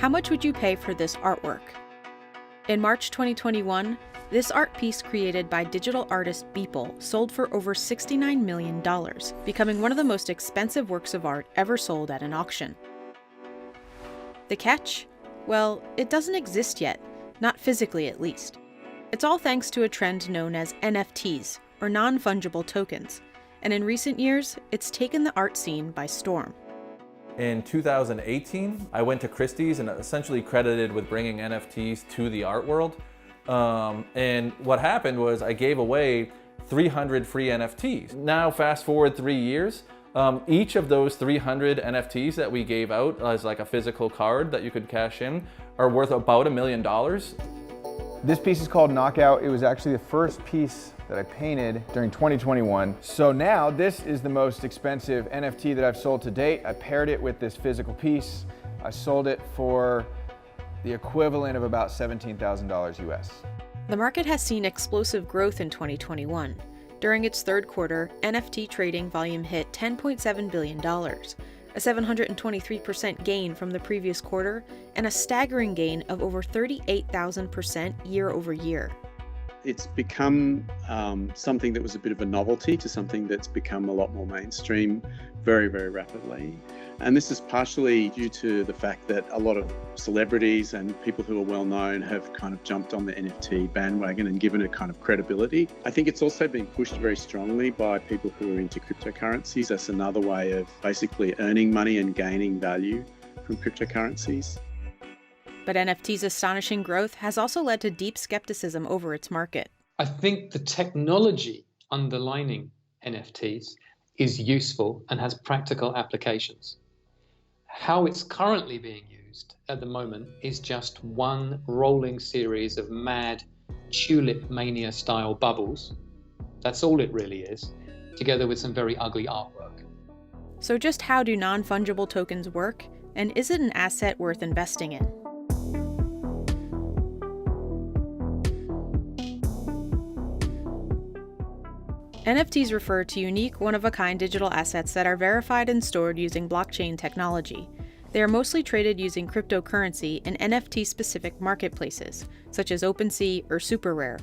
How much would you pay for this artwork? In March 2021, this art piece created by digital artist Beeple sold for over $69 million, becoming one of the most expensive works of art ever sold at an auction. The catch? Well, it doesn't exist yet, not physically at least. It's all thanks to a trend known as NFTs, or non-fungible tokens, and in recent years, it's taken the art scene by storm. In 2018, I went to Christie's and essentially credited with bringing NFTs to the art world. And what happened was I gave away 300 free NFTs. Now, fast forward 3 years, each of those 300 NFTs that we gave out as like a physical card that you could cash in are worth about $1 million. This piece is called Knockout. It was actually the first piece that I painted during 2021. So now this is the most expensive NFT that I've sold to date. I paired it with this physical piece. I sold it for the equivalent of about $17,000 US. The market has seen explosive growth in 2021. During its third quarter, NFT trading volume hit $10.7 billion, a 723% gain from the previous quarter, and a staggering gain of over 38,000% year over year. It's become something that was a bit of a novelty to something that's become a lot more mainstream very, very rapidly. And this is partially due to the fact that a lot of celebrities and people who are well known have kind of jumped on the NFT bandwagon and given it kind of credibility. I think it's also been pushed very strongly by people who are into cryptocurrencies. That's another way of basically earning money and gaining value from cryptocurrencies. But NFT's astonishing growth has also led to deep skepticism over its market. I think the technology underlining NFTs is useful and has practical applications. How it's currently being used at the moment is just one rolling series of mad tulip mania style bubbles. That's all it really is, together with some very ugly artwork. So just how do non-fungible tokens work, and is it an asset worth investing in? NFTs refer to unique, one-of-a-kind digital assets that are verified and stored using blockchain technology. They are mostly traded using cryptocurrency in NFT-specific marketplaces, such as OpenSea or SuperRare.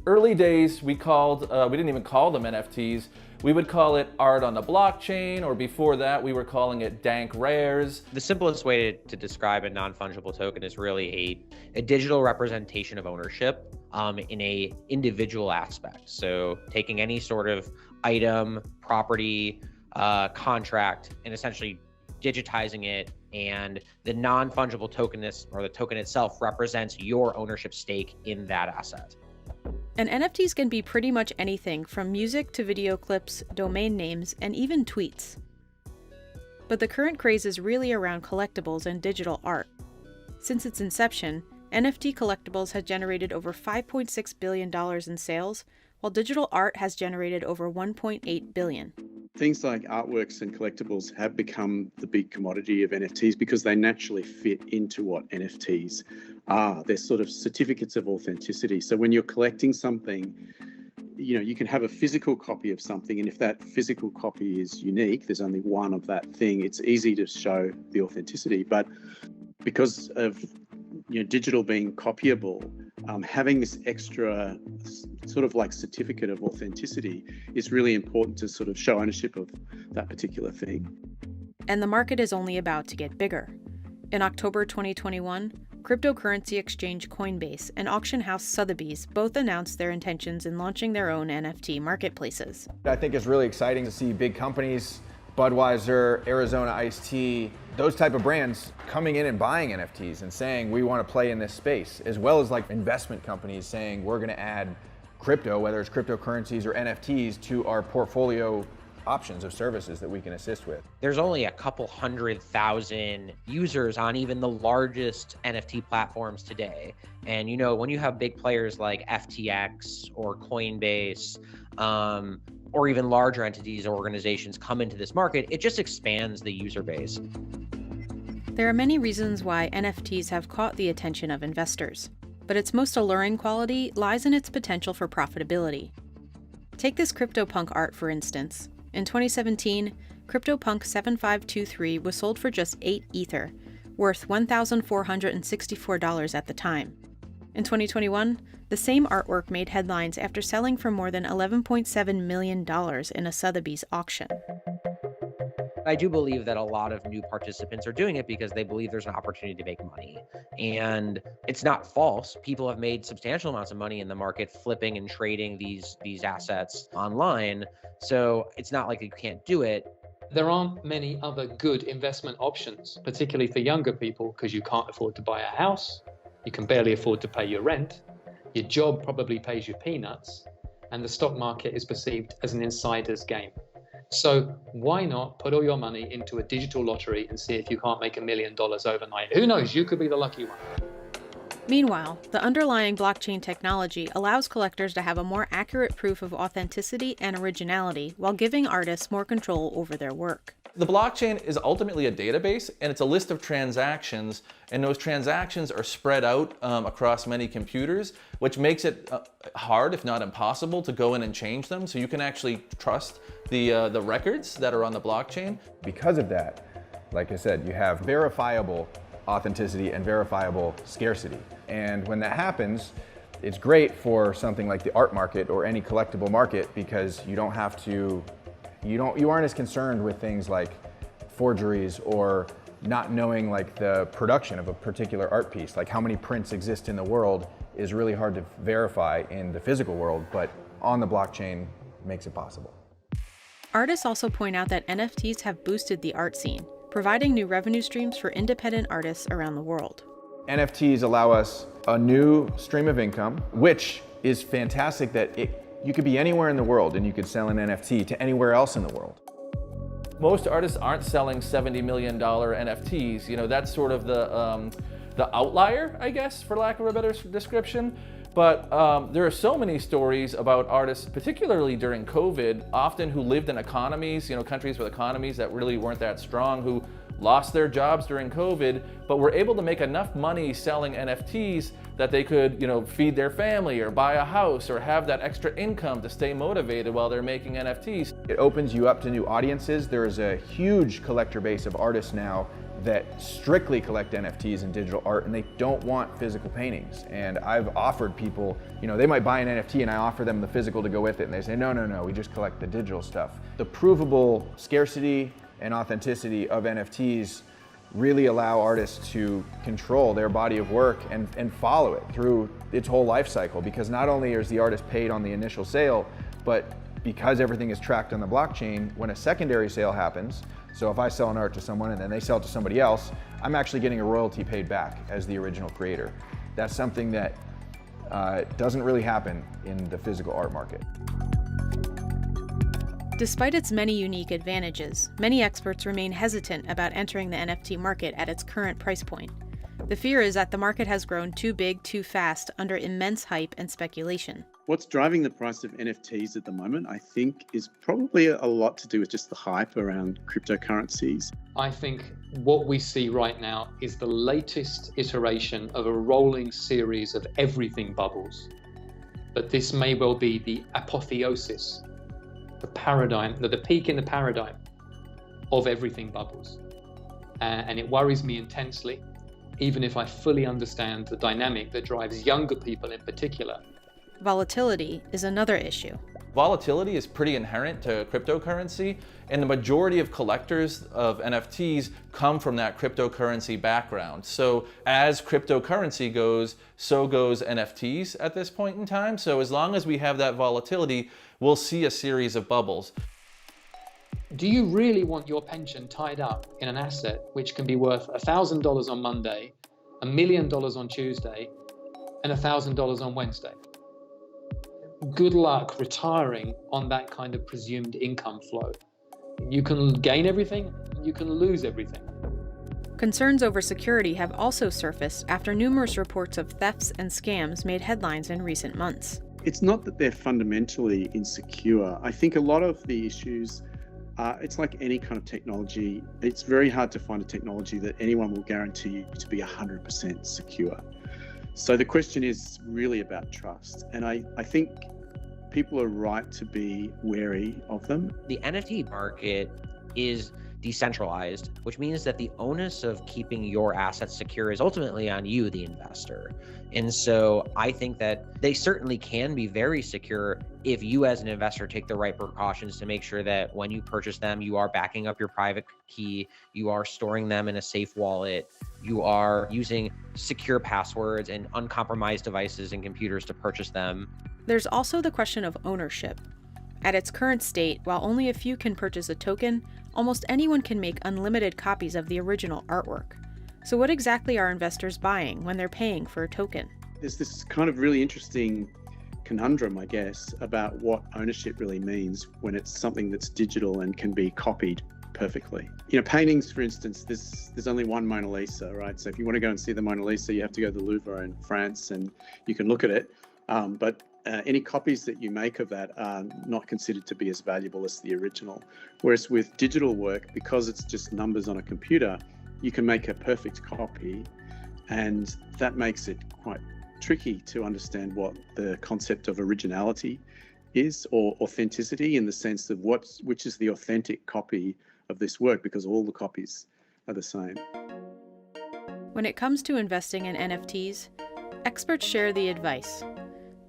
Early days, we didn't even call them NFTs. We would call it art on the blockchain, or before that, we were calling it dank rares. The simplest way to describe a non-fungible token is really a digital representation of ownership in a individual aspect. So taking any sort of item, property, contract, and essentially digitizing it, and the non-fungible token, or the token itself, represents your ownership stake in that asset. And NFTs can be pretty much anything from music to video clips, domain names, and even tweets. But the current craze is really around collectibles and digital art. Since its inception, NFT collectibles has generated over $5.6 billion in sales, while digital art has generated over $1.8 billion. Things like artworks and collectibles have become the big commodity of NFTs because they naturally fit into what NFTs are. They're sort of certificates of authenticity. So when you're collecting something, you can have a physical copy of something, and if that physical copy is unique, there's only one of that thing, it's easy to show the authenticity. But because of digital being copyable, having this extra sort of like certificate of authenticity is really important to sort of show ownership of that particular thing. And the market is only about to get bigger. In October 2021, cryptocurrency exchange Coinbase and auction house Sotheby's both announced their intentions in launching their own NFT marketplaces. I think it's really exciting to see big companies, Budweiser, Arizona Iced Tea, those type of brands coming in and buying NFTs and saying we want to play in this space, as well as like investment companies saying we're going to add crypto, whether it's cryptocurrencies or NFTs, to our portfolio options of services that we can assist with. There's only a couple 100,000 users on even the largest NFT platforms today. And when you have big players like FTX or Coinbase, or even larger entities or organizations come into this market, it just expands the user base. There are many reasons why NFTs have caught the attention of investors, but its most alluring quality lies in its potential for profitability. Take this CryptoPunk art, for instance. In 2017, CryptoPunk 7523 was sold for just 8 Ether, worth $1,464 at the time. In 2021, the same artwork made headlines after selling for more than $11.7 million in a Sotheby's auction. I do believe that a lot of new participants are doing it because they believe there's an opportunity to make money. And it's not false. People have made substantial amounts of money in the market flipping and trading these assets online. So it's not like you can't do it. There aren't many other good investment options, particularly for younger people, because you can't afford to buy a house, you can barely afford to pay your rent, your job probably pays you peanuts, and the stock market is perceived as an insider's game. So why not put all your money into a digital lottery and see if you can't make $1 million overnight? Who knows, you could be the lucky one. Meanwhile, the underlying blockchain technology allows collectors to have a more accurate proof of authenticity and originality while giving artists more control over their work. The blockchain is ultimately a database, and it's a list of transactions, and those transactions are spread out across many computers, which makes it hard, if not impossible, to go in and change them. So you can actually trust the records that are on the blockchain. Because of that, like I said, you have verifiable authenticity and verifiable scarcity. And when that happens, it's great for something like the art market or any collectible market, because you don't have to you aren't as concerned with things like forgeries or not knowing like the production of a particular art piece. Like how many prints exist in the world is really hard to verify in the physical world, but on the blockchain makes it possible. Artists also point out that NFTs have boosted the art scene, providing new revenue streams for independent artists around the world. NFTs allow us a new stream of income, which is fantastic that you could be anywhere in the world and you could sell an NFT to anywhere else in the world. Most artists aren't selling $70 million NFTs. You know, that's sort of the outlier, I guess, for lack of a better description. But there are so many stories about artists, particularly during COVID, often who lived in economies, countries with economies that really weren't that strong, who lost their jobs during COVID, but were able to make enough money selling NFTs that they could, feed their family or buy a house or have that extra income to stay motivated while they're making NFTs. It opens you up to new audiences. There is a huge collector base of artists now that strictly collect NFTs and digital art, and they don't want physical paintings. And I've offered people, they might buy an NFT and I offer them the physical to go with it, and they say, no, we just collect the digital stuff. The provable scarcity and authenticity of NFTs really allow artists to control their body of work and follow it through its whole life cycle, because not only is the artist paid on the initial sale, but because everything is tracked on the blockchain, when a secondary sale happens, so if I sell an art to someone and then they sell it to somebody else, I'm actually getting a royalty paid back as the original creator. That's something that doesn't really happen in the physical art market. Despite its many unique advantages, many experts remain hesitant about entering the NFT market at its current price point. The fear is that the market has grown too big too fast under immense hype and speculation. What's driving the price of NFTs at the moment, I think, is probably a lot to do with just the hype around cryptocurrencies. I think what we see right now is the latest iteration of a rolling series of everything bubbles. But this may well be the apotheosis, the paradigm, the peak in the paradigm of everything bubbles. And it worries me intensely, even if I fully understand the dynamic that drives younger people in particular. Volatility is another issue. Volatility is pretty inherent to cryptocurrency, and the majority of collectors of NFTs come from that cryptocurrency background. So as cryptocurrency goes, so goes NFTs at this point in time. So as long as we have that volatility, we'll see a series of bubbles. Do you really want your pension tied up in an asset which can be worth $1,000 on Monday, $1 million on Tuesday, and $1,000 on Wednesday? Good luck retiring on that kind of presumed income flow. You can gain everything, you can lose everything. Concerns over security have also surfaced after numerous reports of thefts and scams made headlines in recent months. It's not that they're fundamentally insecure. I think a lot of the issues, it's like any kind of technology. It's very hard to find a technology that anyone will guarantee you to be 100% secure. So the question is really about trust. And I think people are right to be wary of them. The NFT market is decentralized, which means that the onus of keeping your assets secure is ultimately on you, the investor. And so I think that they certainly can be very secure if you as an investor take the right precautions to make sure that when you purchase them, you are backing up your private key, you are storing them in a safe wallet, you are using secure passwords and uncompromised devices and computers to purchase them. There's also the question of ownership. At its current state, while only a few can purchase a token, almost anyone can make unlimited copies of the original artwork. So what exactly are investors buying when they're paying for a token? There's this kind of really interesting conundrum, I guess, about what ownership really means when it's something that's digital and can be copied perfectly. You know, paintings, for instance, there's only one Mona Lisa, right? So if you want to go and see the Mona Lisa, you have to go to the Louvre in France and you can look at it. But any copies that you make of that are not considered to be as valuable as the original. Whereas with digital work, because it's just numbers on a computer, you can make a perfect copy, and that makes it quite tricky to understand what the concept of originality is, or authenticity, in the sense of which is the authentic copy of this work, because all the copies are the same. When it comes to investing in NFTs, experts share the advice: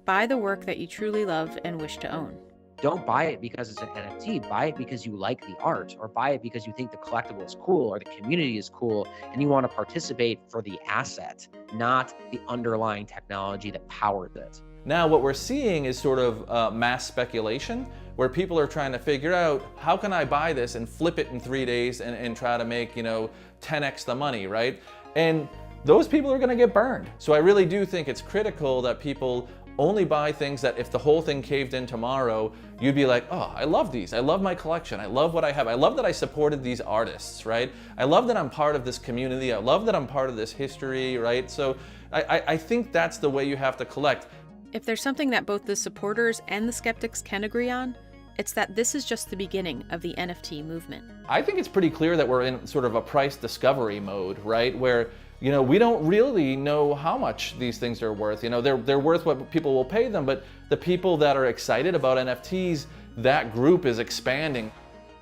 buy the work that you truly love and wish to own. Don't buy it because it's an NFT, buy it because you like the art, or buy it because you think the collectible is cool or the community is cool and you want to participate for the asset, not the underlying technology that powers it. Now what we're seeing is sort of mass speculation, where people are trying to figure out, how can I buy this and flip it in 3 days and try to make, 10x the money, right? And those people are gonna get burned. So I really do think it's critical that people only buy things that if the whole thing caved in tomorrow, you'd be like, oh, I love these. I love my collection. I love what I have. I love that I supported these artists, right? I love that I'm part of this community. I love that I'm part of this history, right? So I think that's the way you have to collect. If there's something that both the supporters and the skeptics can agree on, it's that this is just the beginning of the NFT movement. I think it's pretty clear that we're in sort of a price discovery mode, right? Where we don't really know how much these things are worth. They're worth what people will pay them, but the people that are excited about NFTs, that group is expanding.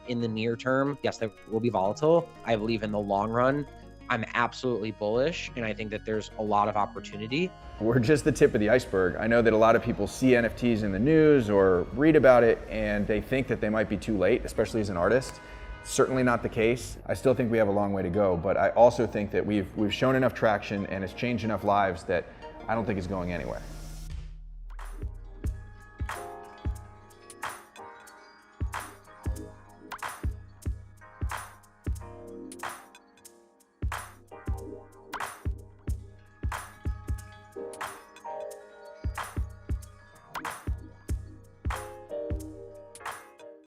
In the near term, yes, they will be volatile. I believe in the long run, I'm absolutely bullish, and I think that there's a lot of opportunity. We're just the tip of the iceberg. I know that a lot of people see NFTs in the news or read about it, and they think that they might be too late, especially as an artist. Certainly not the case. I still think we have a long way to go, but I also think that we've shown enough traction and it's changed enough lives that I don't think it's going anywhere.